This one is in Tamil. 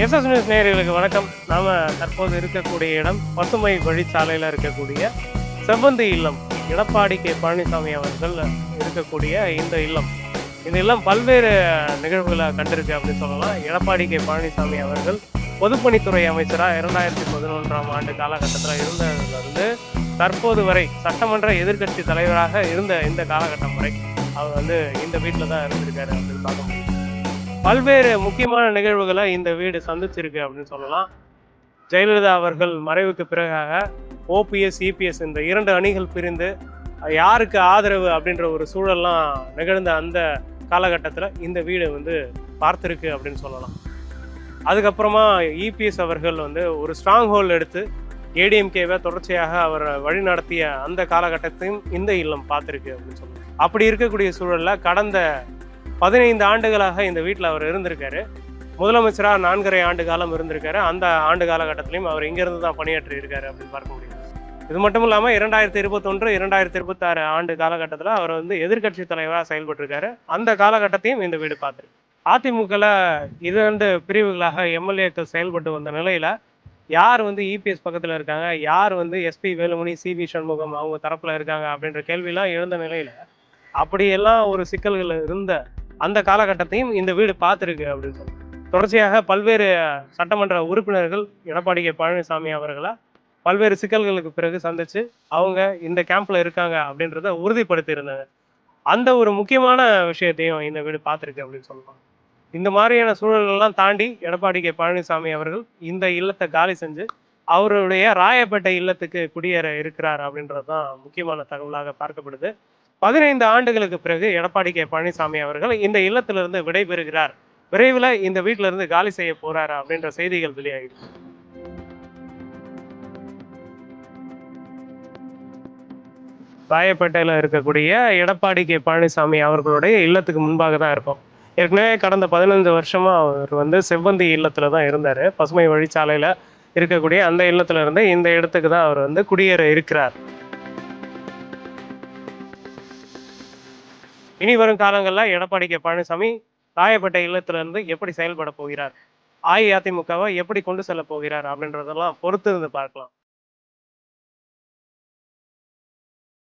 எஸ்எஸ் நியூஸ் நேயர்களுக்கு வணக்கம். நாம தற்போது இருக்கக்கூடிய இடம் பசுமை வழிச்சாலையில் இருக்கக்கூடிய செவ்வந்தி இல்லம். எடப்பாடி கே பழனிசாமி அவர்கள் இருக்கக்கூடிய இந்த இல்லம். இந்த இல்லம் பல்வேறு நிகழ்வுகளை கண்டிருக்கு அப்படின்னு சொல்லலாம். எடப்பாடி கே பழனிசாமி அவர்கள் பொதுப்பணித்துறை அமைச்சராக 2011ஆம் ஆண்டு காலகட்டத்தில் இருந்ததுலேருந்து தற்போது வரை சட்டமன்ற எதிர்க்கட்சி தலைவராக இருந்த இந்த காலகட்டம் வரை அவர் இந்த வீட்டில் தான் இருந்திருக்காரு அப்படின்னு பார்க்க முடியும். பல்வேறு முக்கியமான நிகழ்வுகளை இந்த வீடு சந்திச்சிருக்கு அப்படின்னு சொல்லலாம். ஜெயலலிதா அவர்கள் மறைவுக்கு பிறகாக ஓபிஎஸ் இபிஎஸ் இந்த 2 அணிகள் பிரிந்து யாருக்கு ஆதரவு அப்படின்ற ஒரு சூழல்லாம் நிகழ்ந்த அந்த காலகட்டத்தில் இந்த வீடு பார்த்துருக்கு அப்படின்னு சொல்லலாம். அதுக்கப்புறமா இபிஎஸ் அவர்கள் ஒரு ஸ்ட்ராங் ஹோல்டு எடுத்து ஏடிஎம்கேவை தொடர்ச்சியாக அவர் வழிநடத்திய அந்த காலகட்டத்தையும் இந்த இல்லம் பார்த்துருக்கு அப்படின்னு சொல்லலாம். அப்படி இருக்கக்கூடிய சூழலில் கடந்த 15 ஆண்டுகளாக இந்த வீட்டில் அவர் இருந்திருக்காரு. முதலமைச்சராக 4.5 ஆண்டு காலம் இருந்திருக்காரு. அந்த ஆண்டு காலகட்டத்திலையும் அவர் இங்கிருந்து தான் பணியாற்றி இருக்காரு அப்படின்னு பார்க்க முடியும். இது மட்டும் இல்லாமல் 2021 2026 ஆண்டு காலகட்டத்தில் அவர் எதிர்கட்சி தலைவராக செயல்பட்டு இருக்காரு. அந்த காலகட்டத்தையும் இந்த வீடு பார்த்துருக்கு. அதிமுகவில் 2 பிரிவுகளாக எம்எல்ஏக்கள் செயல்பட்டு வந்த நிலையில யார் இபிஎஸ் பக்கத்தில் இருக்காங்க, யார் எஸ்பி வேலுமணி சிவி சண்முகம் அவங்க தரப்புல இருக்காங்க அப்படின்ற கேள்வியெல்லாம் எழுந்த நிலையில அப்படியெல்லாம் ஒரு சிக்கல்கள் இருந்த அந்த காலகட்டத்தையும் இந்த வீடு பார்த்துருக்கு அப்படின்னு சொல்லி தொடர்ச்சியாக பல்வேறு சட்டமன்ற உறுப்பினர்கள் எடப்பாடி கே பழனிசாமி அவர்களை பல்வேறு சிக்கல்களுக்கு பிறகு சந்திச்சு அவங்க இந்த கேம்ப்ல இருக்காங்க அப்படின்றத உறுதிப்படுத்தி இருந்தாங்க. அந்த ஒரு முக்கியமான விஷயத்தையும் இந்த வீடு பார்த்துருக்கு அப்படின்னு சொல்லலாம். இந்த மாதிரியான சூழல்கள்லாம் தாண்டி எடப்பாடி கே பழனிசாமி அவர்கள் இந்த இல்லத்தை காலி செஞ்சு அவருடைய ராயப்பேட்டை இல்லத்துக்கு குடியேற இருக்கிறார் அப்படின்றது தான் முக்கியமான தகவலாக பார்க்கப்படுது. 15 ஆண்டுகளுக்கு பிறகு எடப்பாடி கே பழனிசாமி அவர்கள் இந்த இல்லத்திலிருந்து விடைபெறுகிறார், விரைவில் இந்த வீட்டில இருந்து காலி செய்ய போறாரு அப்படின்ற செய்திகள் வெளியாகிடுது. ராயப்பேட்டையில் இருக்கக்கூடிய எடப்பாடி கே பழனிசாமி அவர்களுடைய இல்லத்துக்கு முன்பாக தான் இருக்கும். ஏற்கனவே கடந்த 15 வருஷமா அவர் செவ்வந்தி இல்லத்துல தான் இருந்தாரு. பசுமை வழிச்சாலையில இருக்கக்கூடிய அந்த இல்லத்துல இருந்து இந்த இடத்துக்கு தான் அவர் குடியேற இருக்கிறார். இனி வரும் காலங்களில் எடப்பாடி கே பழனிசாமி ராயப்பேட்டை இல்லத்திலிருந்து எப்படி செயல்பட போகிறார், அஇஅதிமுகவை எப்படி கொண்டு செல்ல போகிறார் அப்படின்றதெல்லாம் பொறுத்து பார்க்கலாம்.